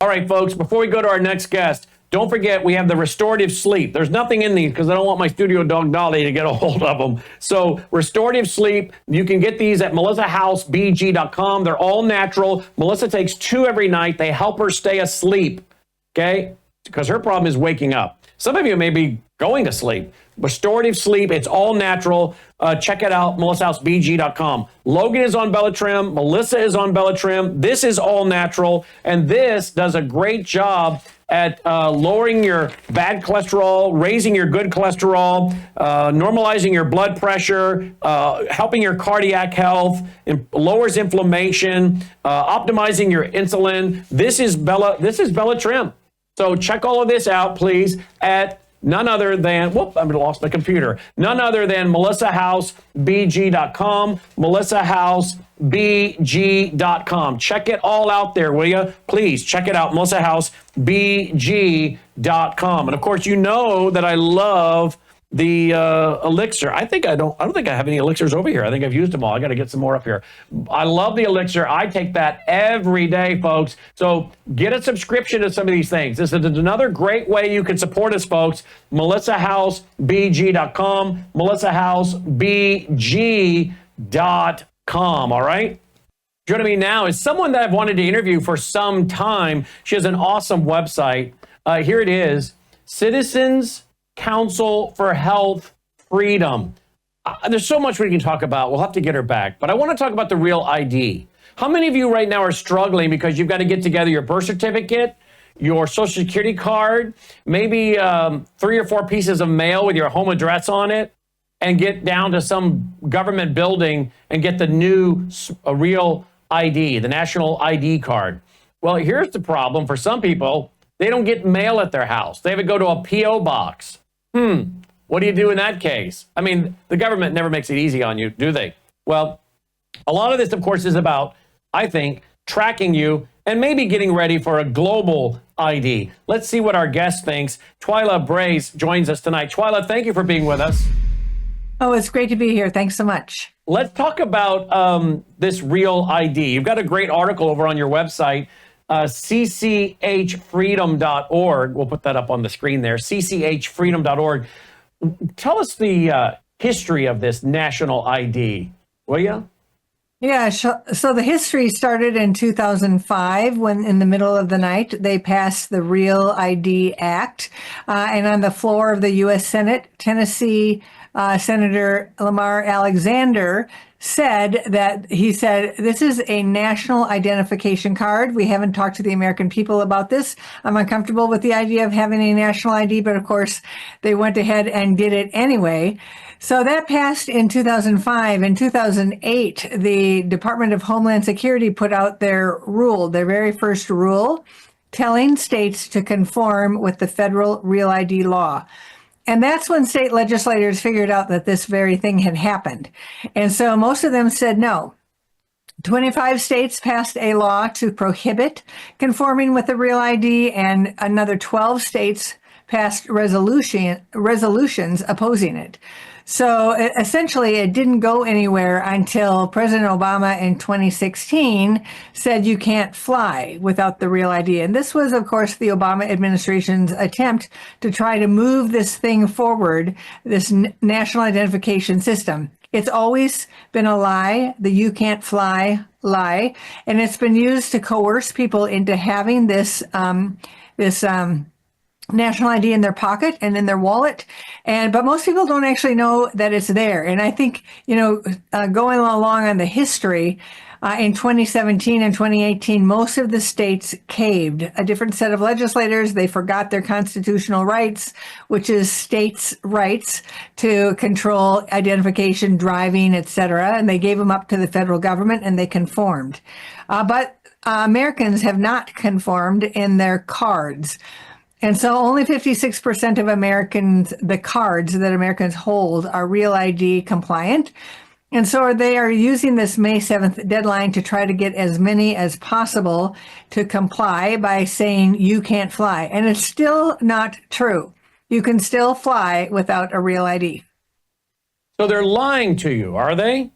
All right, folks, before we go to our next guest, don't forget we have the restorative sleep. There's nothing in these because I don't want my studio dog Dolly to get a hold of them. So restorative sleep, you can get these at melissahousebg.com. They're all natural. Melissa takes 2 every night. They help her stay asleep, okay? Because her problem is waking up. Some of you may be going to sleep. Restorative sleep, it's all natural. Check it out, melissahousebg.com. Logan is on Bellatrim. Melissa is on Bellatrim. This is all natural. And this does a great job at lowering your bad cholesterol, raising your good cholesterol, normalizing your blood pressure, helping your cardiac health, lowers inflammation, optimizing your insulin. This is Bellatrim. So check all of this out, please, at none other than, I lost my computer. None other than melissahousebg.com, melissahousebg.com. Check it all out there, will you? Please check it out, melissahousebg.com. And of course, you know that I love the elixir. I don't think I have any elixirs over here. I think I've used them all. I got to get some more up here. I love the elixir. I take that every day, folks. So get a subscription to some of these things. This is another great way you can support us, folks. melissahousebg.com, melissahousebg.com. All right. Joining me now is someone that I've wanted to interview for some time. She has an awesome website. Here it is, Citizens Council for Health Freedom. There's so much we can talk about. We'll have to get her back. But I want to talk about the real ID. How many of you right now are struggling because you've got to get together your birth certificate, your social security card, maybe 3 or 4 pieces of mail with your home address on it, and get down to some government building and get the new real ID, the national ID card? Well, here's the problem for some people. They don't get mail at their house. They have to go to a P.O. box. What do you do in that case? I mean, the government never makes it easy on you, do they? Well, a lot of this, of course, is about, I think, tracking you and maybe getting ready for a global ID. Let's see what our guest thinks. Twyla Brace joins us tonight. Twyla, thank you for being with us. Oh, it's great to be here. Thanks so much. Let's talk about this real ID. You've got a great article over on your website, cchfreedom.org. We'll put that up on the screen there, cchfreedom.org. Tell us the history of this national ID, will you? Yeah, so the history started in 2005 when in the middle of the night they passed the Real ID Act. And on the floor of the U.S. Senate, Tennessee Senator Lamar Alexander said, this is a national identification card. We haven't talked to the American people about this. I'm uncomfortable with the idea of having a national ID, but of course they went ahead and did it anyway. So that passed in 2005. In 2008, the Department of Homeland Security put out their very first rule, telling states to conform with the federal Real ID law. And that's when state legislators figured out that this very thing had happened. And so most of them said no. 25 states passed a law to prohibit conforming with the Real ID, and another 12 states passed resolutions opposing it. So essentially, it didn't go anywhere until President Obama in 2016 said you can't fly without the Real ID. And this was, of course, the Obama administration's attempt to try to move this thing forward, this national identification system. It's always been a lie, the you can't fly lie, and it's been used to coerce people into having this national ID in their pocket and in their wallet. But most people don't actually know that it's there. And I think, going along on the history, in 2017 and 2018, most of the states caved. A different set of legislators, they forgot their constitutional rights, which is states' rights to control identification, driving, etc. And they gave them up to the federal government and they conformed. But Americans have not conformed in their cards. And so only 56% of Americans, the cards that Americans hold, are Real ID compliant. And so they are using this May 7th deadline to try to get as many as possible to comply by saying you can't fly. And it's still not true. You can still fly without a Real ID. So they're lying to you, are they?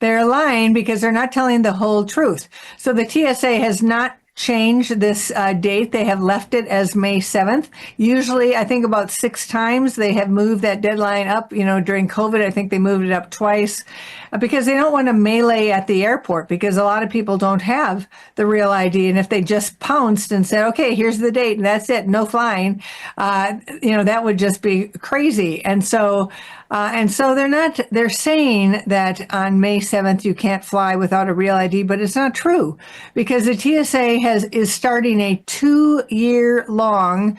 They're lying because they're not telling the whole truth. So the TSA has not change this date. They have left it as May 7th. Usually, I think about 6 times they have moved that deadline up. During COVID, I think they moved it up twice because they don't want to melee at the airport, because a lot of people don't have the real ID. And if they just pounced and said, okay, here's the date and that's it, no flying, that would just be crazy. And so they're saying that on May 7th, you can't fly without a real ID, but it's not true, because the TSA is starting a 2-year long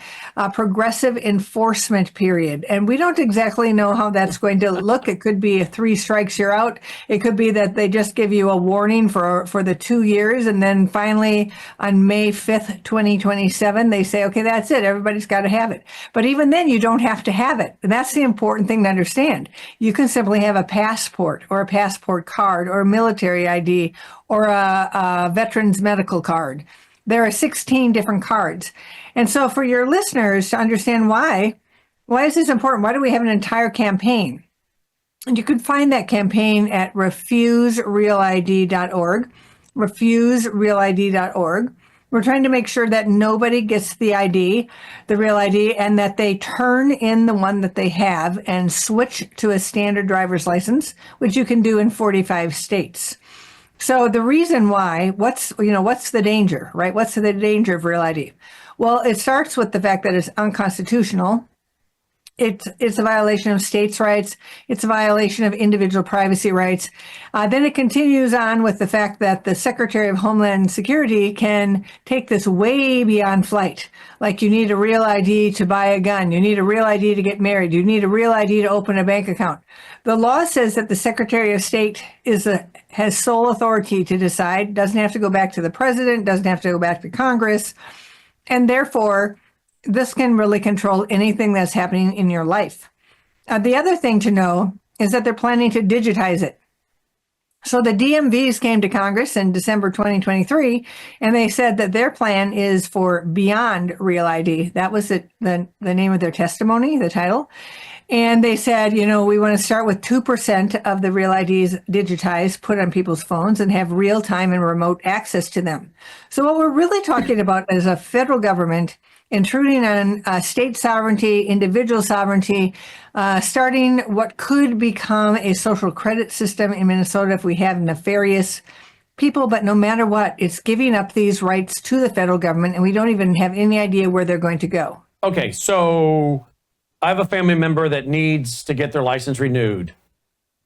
progressive enforcement period. And we don't exactly know how that's going to look. It could be 3 strikes, you're out. It could be that they just give you a warning for the 2 years. And then finally on May 5th, 2027, they say, okay, that's it. Everybody's got to have it. But even then, you don't have to have it. And that's the important thing to understand. You can simply have a passport or a passport card or a military ID or a veteran's medical card. There are 16 different cards. And so for your listeners to understand why is this important? Why do we have an entire campaign? And you can find that campaign at refuserealid.org, refuserealid.org. We're trying to make sure that nobody gets the ID, the real ID, and that they turn in the one that they have and switch to a standard driver's license, which you can do in 45 states. So the reason why, what's the danger, right? What's the danger of real ID? Well, it starts with the fact that it's unconstitutional. It's a violation of states' rights. It's a violation of individual privacy rights. Then it continues on with the fact that the Secretary of Homeland Security can take this way beyond flight. Like, you need a real ID to buy a gun. You need a real ID to get married. You need a real ID to open a bank account. The law says that the Secretary of State has sole authority to decide, doesn't have to go back to the president, doesn't have to go back to Congress, and therefore, this can really control anything that's happening in your life. The other thing to know is that they're planning to digitize it. So the DMVs came to Congress in December 2023, and they said that their plan is for Beyond Real ID. That was the name of their testimony, the title. And they said, we want to start with 2% of the real IDs digitized, put on people's phones, and have real-time and remote access to them. So what we're really talking about is a federal government intruding on state sovereignty, individual sovereignty, starting what could become a social credit system in Minnesota if we have nefarious people. But no matter what, it's giving up these rights to the federal government, and we don't even have any idea where they're going to go. Okay, so I have a family member that needs to get their license renewed.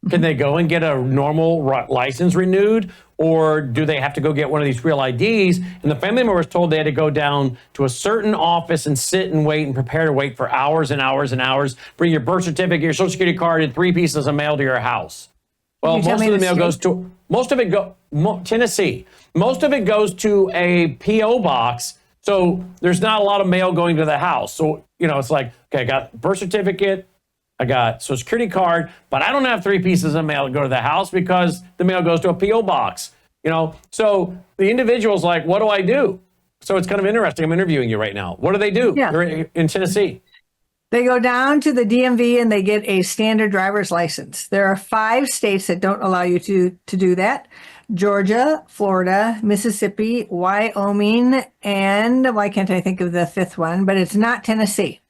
Can they go and get a normal license renewed, or do they have to go get one of these real IDs? And the family member was told they had to go down to a certain office and sit and wait and prepare to wait for hours and hours and hours. Bring your birth certificate, your social security card, and 3 pieces of mail to your house. Well, most of the mail goes to Tennessee. Most of it goes to a PO box. So there's not a lot of mail going to the house. So, it's like, okay, I got birth certificate, I got social security card, but I don't have 3 pieces of mail to go to the house because the mail goes to a PO box. So the individual's like, what do I do? So it's kind of interesting. I'm interviewing you right now. What do they do? Yeah. They're in Tennessee. They go down to the DMV and they get a standard driver's license. There are 5 states that don't allow you to do that: Georgia, Florida, Mississippi, Wyoming, and why can't I think of the 5th one? But it's not Tennessee.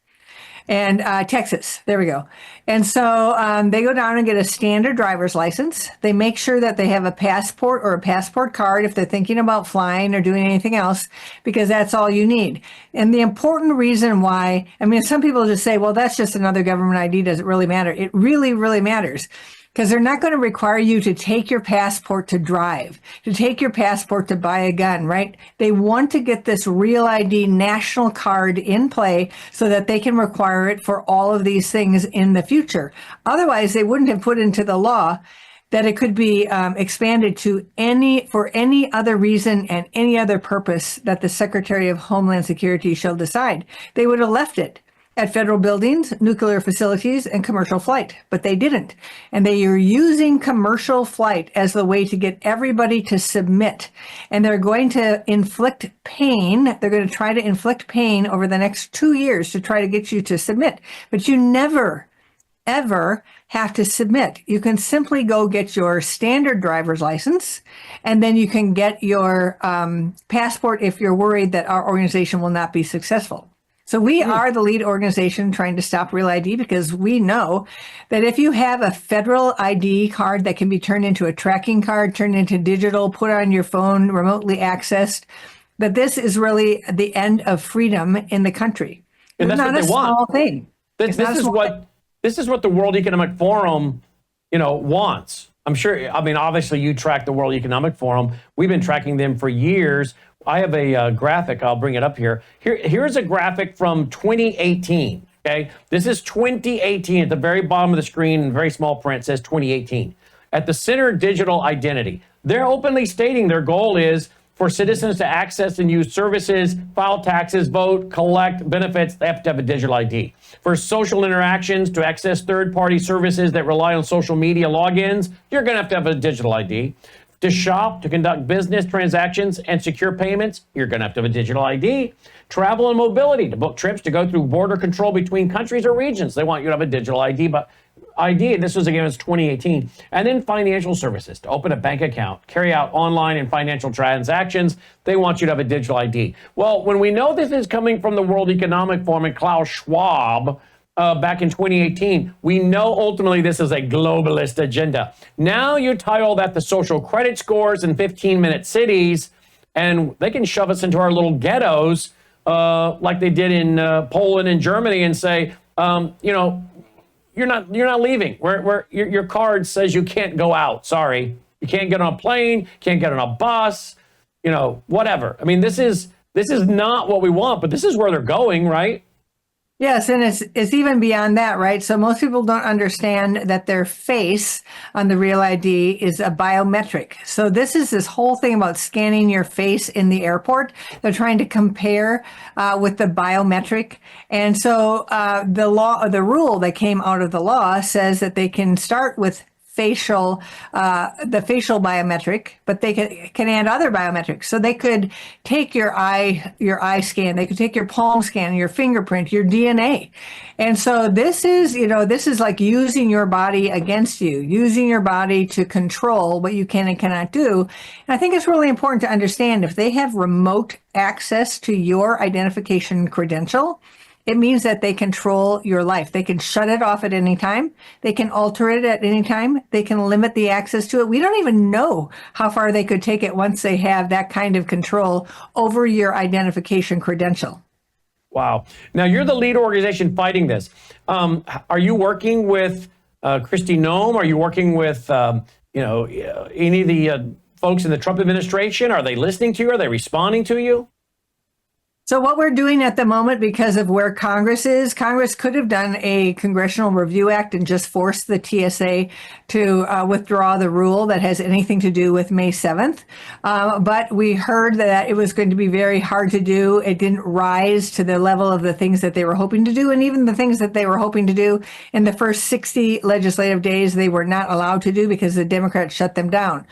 And Texas. There we go. And so they go down and get a standard driver's license. They make sure that they have a passport or a passport card if they're thinking about flying or doing anything else, because that's all you need. And the important reason why, some people just say, well, that's just another government ID. Does it really matter? It really, really matters. Because they're not going to require you to take your passport to drive, to take your passport to buy a gun, right? They want to get this real ID national card in play so that they can require it for all of these things in the future. Otherwise, they wouldn't have put into the law that it could be expanded to for any other reason and any other purpose that the Secretary of Homeland Security shall decide. They would have left it at federal buildings, nuclear facilities, and commercial flight, but they didn't. And they are using commercial flight as the way to get everybody to submit. And they're going to inflict pain. They're going to try to inflict pain over the next 2 years to try to get you to submit. But you never ever have to submit. You can simply go get your standard driver's license, and then you can get your passport if you're worried that our organization will not be successful. So we are the lead organization trying to stop Real ID, because we know that if you have a federal ID card that can be turned into a tracking card, turned into digital, put on your phone, remotely accessed, that this is really the end of freedom in the country. And it's that's not what a they want. small thing. This is what the World Economic Forum, wants. I'm sure. I mean, obviously, you track the World Economic Forum. We've been tracking them for years. I have a graphic. I'll bring it up here. Here's a graphic from 2018. Okay, this is 2018. At the very bottom of the screen, in very small print, says 2018. At the center, digital identity. They're openly stating their goal is for citizens to access and use services, file taxes, vote, collect benefits. They have to have a digital ID. For social interactions, to access third-party services that rely on social media logins, you're going to have a digital ID. To shop, to conduct business transactions and secure payments, you're going to have a digital ID. Travel and mobility, to book trips, to go through border control between countries or regions, they want you to have a digital ID. But this was again, 2018. And then financial services, to open a bank account, carry out online and financial transactions, they want you to have a digital ID. Well, when we know this is coming from the World Economic Forum and Klaus Schwab, back in 2018, we know ultimately this is a globalist agenda. Now you tie all that to social credit scores in 15-minute cities, and they can shove us into our little ghettos like they did in Poland and Germany, and say, you're not leaving. Your card says you can't go out. Sorry, you can't get on a plane, can't get on a bus, whatever. I mean, this is not what we want, but this is where they're going, right? Yes, and it's even beyond that, right? So most people don't understand that their face on the Real ID is a biometric. So this whole thing about scanning your face in the airport. They're trying to compare with the biometric. And so the rule that came out of the law says that they can start with the facial biometric, but they can add other biometrics. So they could take your eye scan, they could take your palm scan, your fingerprint, your DNA. And so this is like using your body against you, using your body to control what you can and cannot do. And I think it's really important to understand, if they have remote access to your identification credential, it means that they control your life. They can shut it off at any time. They can alter it at any time. They can limit the access to it. We don't even know how far they could take it once they have that kind of control over your identification credential. Wow. Now, you're the lead organization fighting this. Are you working with Kristi Noem? Are you working with any of the folks in the Trump administration? Are they listening to you? Are they responding to you? So what we're doing at the moment, because of where Congress is, Congress could have done a Congressional Review Act and just forced the TSA to withdraw the rule that has anything to do with May 7th. But we heard that it was going to be very hard to do. It didn't rise to the level of the things that they were hoping to do. And even the things that they were hoping to do in the first 60 legislative days, they were not allowed to do because the Democrats shut them down.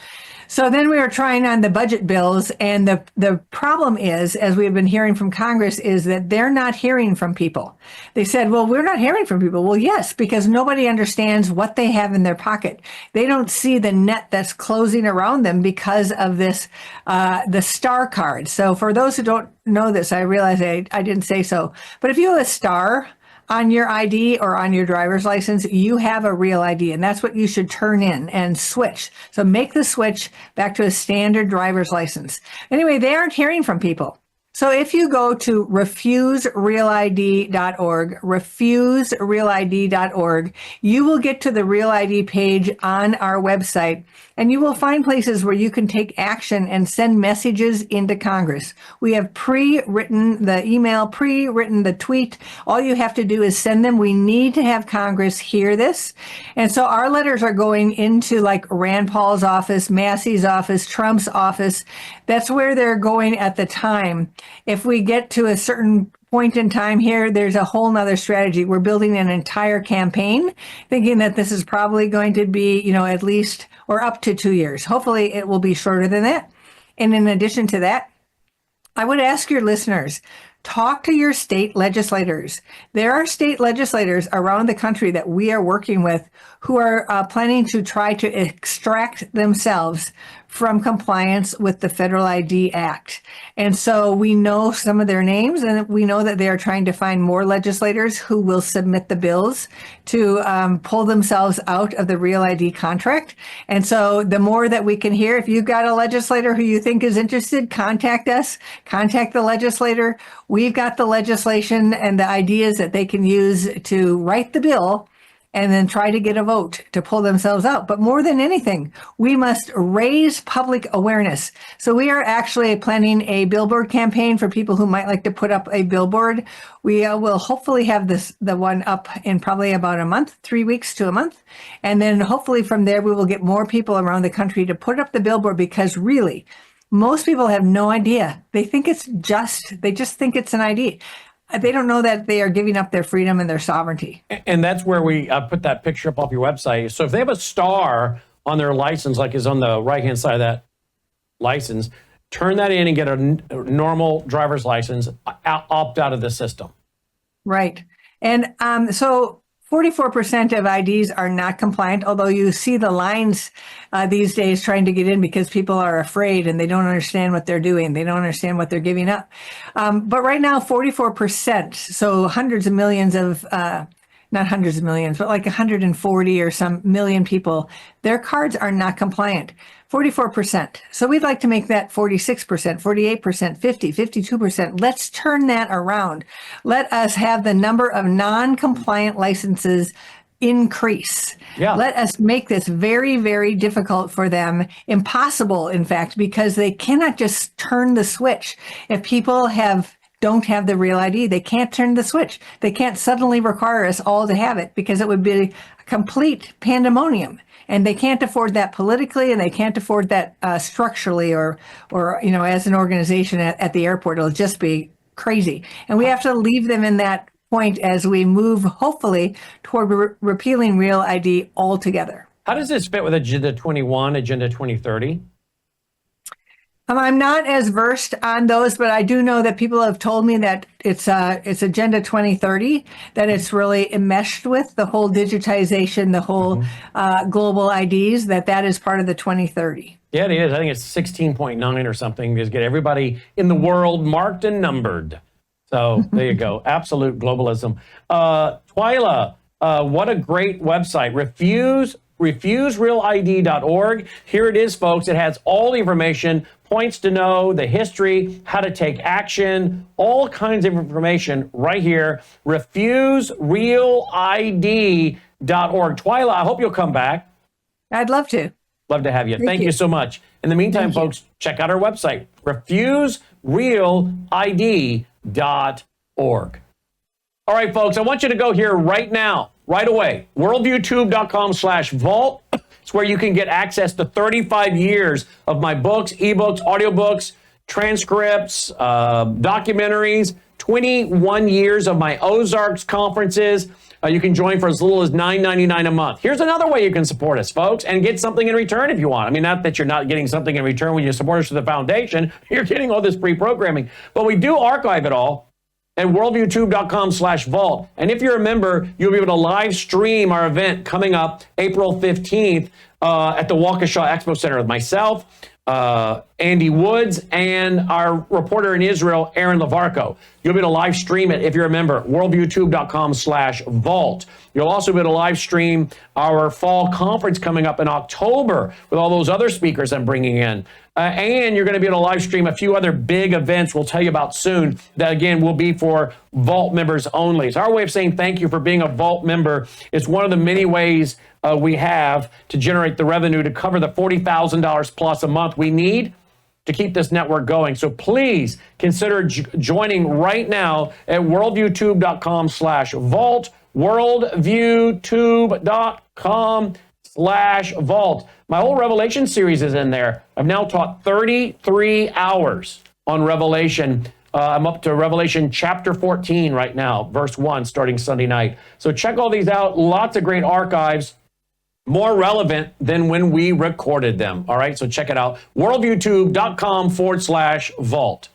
So then we were trying on the budget bills, and the problem is, as we've been hearing from Congress, is that they're not hearing from people. They said, well, we're not hearing from people. Well, yes, because nobody understands what they have in their pocket. They don't see the net that's closing around them because of this, the star card. So for those who don't know this, I realize I didn't say so, but if you have a star on your ID or on your driver's license, you have a Real ID, and that's what you should turn in and switch. So make the switch back to a standard driver's license. Anyway, they aren't hearing from people. So if you go to refuserealid.org, refuserealid.org, you will get to the Real ID page on our website, and you will find places where you can take action and send messages into Congress. We have pre-written the email, pre-written the tweet. All you have to do is send them. We need to have Congress hear this. And so our letters are going into like Rand Paul's office, Massey's office, Trump's office. That's where they're going at the time. If we get to a certain point in time here, there's a whole nother strategy. We're building an entire campaign, thinking that this is probably going to be, at least or up to 2 years. Hopefully it will be shorter than that. And in addition to that, I would ask your listeners, talk to your state legislators. There are state legislators around the country that we are working with who are planning to try to extract themselves from compliance with the Federal ID Act. And so we know some of their names, and we know that they are trying to find more legislators who will submit the bills to pull themselves out of the Real ID contract. And so the more that we can hear, if you've got a legislator who you think is interested, contact us, contact the legislator. We've got the legislation and the ideas that they can use to write the bill and then try to get a vote to pull themselves out. But more than anything, we must raise public awareness. So we are actually planning a billboard campaign for people who might like to put up a billboard. We will hopefully have the one up in probably about a month, 3 weeks to a month. And then hopefully from there, we will get more people around the country to put up the billboard, because really, most people have no idea. They just think it's an ID. They don't know that they are giving up their freedom and their sovereignty. And that's where we put that picture up off your website. So if they have a star on their license, like is on the right-hand side of that license, turn that in and get a normal driver's license, opt out of the system. Right. And so 44% of IDs are not compliant, although you see the lines these days trying to get in because people are afraid and they don't understand what they're doing. They don't understand what they're giving up. But right now, 44%, so hundreds of millions of, not hundreds of millions, but like 140 or some million people, their cards are not compliant. 44%. So we'd like to make that 46%, 48%, 50, 52%. Let's turn that around. Let us have the number of non-compliant licenses increase. Yeah. Let us make this very, very difficult for them, impossible, in fact, because they cannot just turn the switch. If people don't have the Real ID, they can't turn the switch. They can't suddenly require us all to have it, because it would be a complete pandemonium. And they can't afford that politically, and they can't afford that structurally, or as an organization at the airport. It'll just be crazy. And we have to leave them in that point as we move, hopefully, toward repealing Real ID altogether. How does this fit with Agenda 21, Agenda 2030? I'm not as versed on those, but I do know that people have told me that it's Agenda 2030, that it's really enmeshed with the whole digitization, the whole global IDs, that is part of the 2030. Yeah, it is. I think it's 16.9 or something, to get everybody in the world marked and numbered. So there you go. Absolute globalism. Twyla, what a great website. RefuseRealID.org. Here it is, folks. It has all the information, points to know, the history, how to take action, all kinds of information right here. RefuseRealID.org. Twyla, I hope you'll come back. I'd love to. Love to have you. Thank you so much. In the meantime, folks, check out our website, RefuseRealID.org. All right, folks, I want you to go here right now, right away. worldviewtube.com/vault. It's where you can get access to 35 years of my books, ebooks, audiobooks, transcripts, documentaries, 21 years of my Ozarks conferences. You can join for as little as $9.99 a month. Here's another way you can support us, folks, and get something in return if you want. I mean, not that you're not getting something in return when you support us to the foundation. You're getting all this free programming. But we do archive it all at worldviewtube.com/vault. And if you're a member, you'll be able to live stream our event coming up April 15th at the Waukesha Expo Center with myself, Andy Woods, and our reporter in Israel, Aaron Lavarco. You'll be able to live stream it if you're a member, worldviewtube.com/vault. You'll also be able to live stream our fall conference coming up in October with all those other speakers I'm bringing in. And you're going to be able to live stream a few other big events we'll tell you about soon that, again, will be for Vault members only. It's our way of saying thank you for being a Vault member. It's one of the many ways we have to generate the revenue to cover the $40,000 plus a month we need to keep this network going. So please consider joining right now at worldviewtube.com/vault, worldviewtube.com/vault. My whole Revelation series is in there. I've now taught 33 hours on Revelation. I'm up to Revelation chapter 14 right now, verse 1, starting Sunday night. So check all these out. Lots of great archives, more relevant than when we recorded them. All right, so check it out. worldviewtube.com/vault.